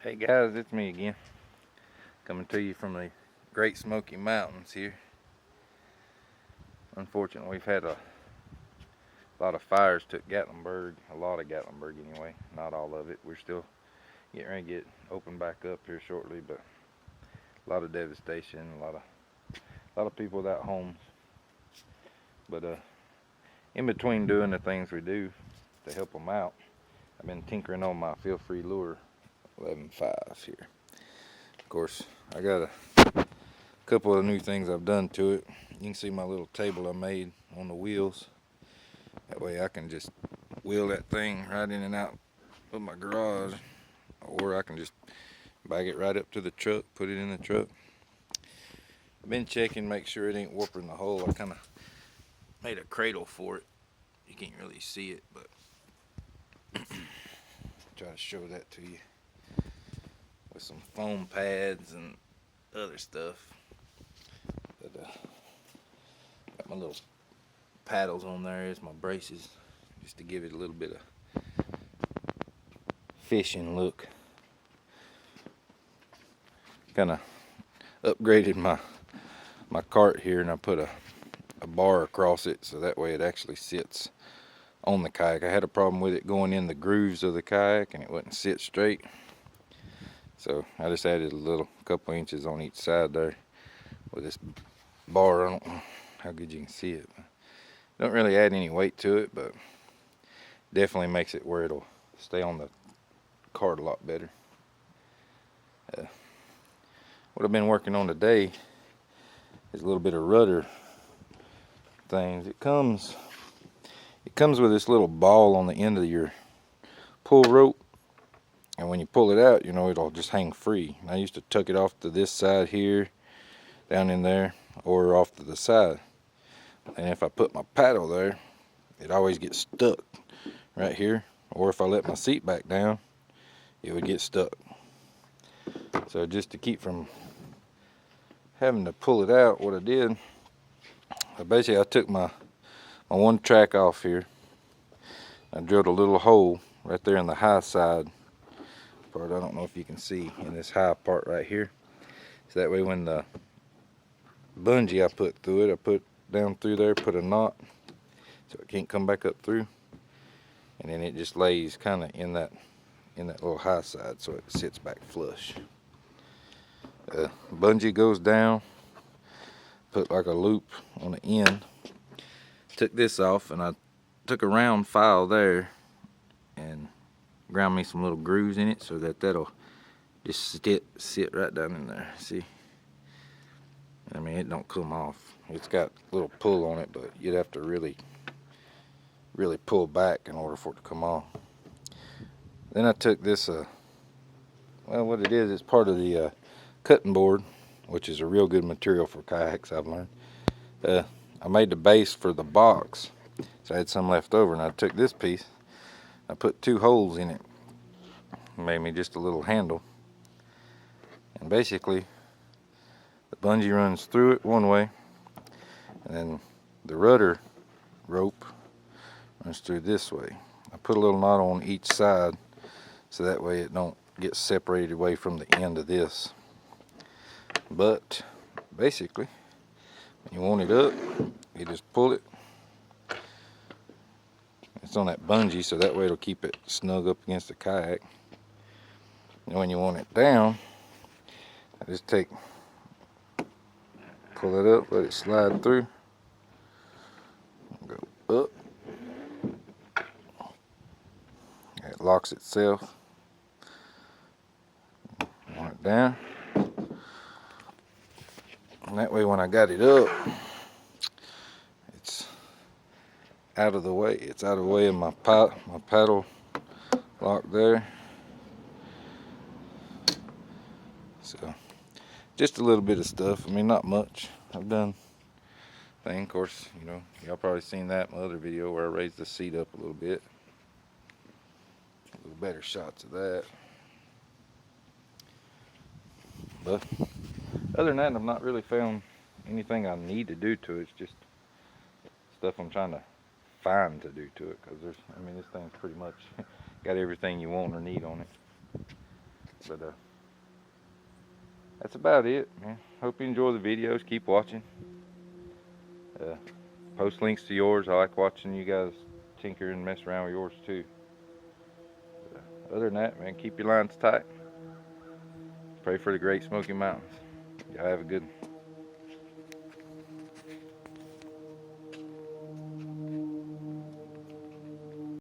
Hey guys, it's me again, coming to you from the Great Smoky Mountains here. Unfortunately, we've had a lot of fires took Gatlinburg, a lot of Gatlinburg anyway, not all of it. We're still getting ready to get opened back up here shortly, but a lot of devastation, a lot of people without homes. But in between doing the things we do to help them out, I've been tinkering on my Feelfree lure 11.5 here. Of course, I got a couple of new things I've done to it. You can see my little table I made on the wheels. That way I can just wheel that thing right in and out of my garage, or I can just bag it right up to the truck, put it in the truck. I've been checking, make sure it ain't warping the hole. I kind of made a cradle for it. You can't really see it, but try to show that to you with some foam pads and other stuff. But got my little paddles on there as my braces, just to give it a little bit of fishing look. Kind of upgraded my cart here, and I put a bar across it so that way it actually sits on the kayak. I had a problem with it going in the grooves of the kayak and it wouldn't sit straight, so I just added a couple inches on each side there with this bar. I don't know how good you can see it. Don't really add any weight to it, but definitely makes it where it'll stay on the cart a lot better. What I've been working on today is a little bit of rudder things. It comes with this little ball on the end of your pull rope, and when you pull it out, you know, it'll just hang free. And I used to tuck it off to this side here, down in there, or off to the side. And if I put my paddle there, it always gets stuck right here, or if I let my seat back down, it would get stuck. So just to keep from having to pull it out, what I did, I took my one track off here. I drilled a little hole right there in the high side part. I don't know if you can see in this high part right here. So that way when the bungee I put through it, I put down through there, put a knot so it can't come back up through. And then it just lays kind of in that little high side so it sits back flush. Bungee goes down, put like a loop on the end. Took this off and I took a round file there and ground me some little grooves in it so that'll just sit right down in there. See? I mean, it don't come off. It's got a little pull on it, but you'd have to really pull back in order for it to come off. Then I took this, well, what it is, it's part of the cutting board, which is a real good material for kayaks, I've learned. I made the base for the box, so I had some left over, and I took this piece, I put 2 holes in it, made me just a little handle, and basically the bungee runs through it one way, and then the rudder rope runs through this way. I put a little knot on each side so that way it don't get separated away from the end of this. But basically, when you want it up, you just pull it. It's on that bungee, so that way it'll keep it snug up against the kayak. And when you want it down, I just pull it up, let it slide through, go up. It locks itself. Want it down. And that way when I got it up, it's out of the way. It's out of the way of my paddle lock there. So just a little bit of stuff. I mean, not much. I've done thing. Of course, you know, y'all probably seen that in my other video where I raised the seat up a little bit. A little better shots of that. But other than that, I've not really found anything I need to do to it. It's just stuff I'm trying to find to do to it, because I mean, this thing's pretty much got everything you want or need on it. But that's about it, man. Hope you enjoy the videos. Keep watching. Post links to yours. I like watching you guys tinker and mess around with yours too. Other than that, man, keep your lines tight. Pray for the Great Smoky Mountains. Y'all have a good one.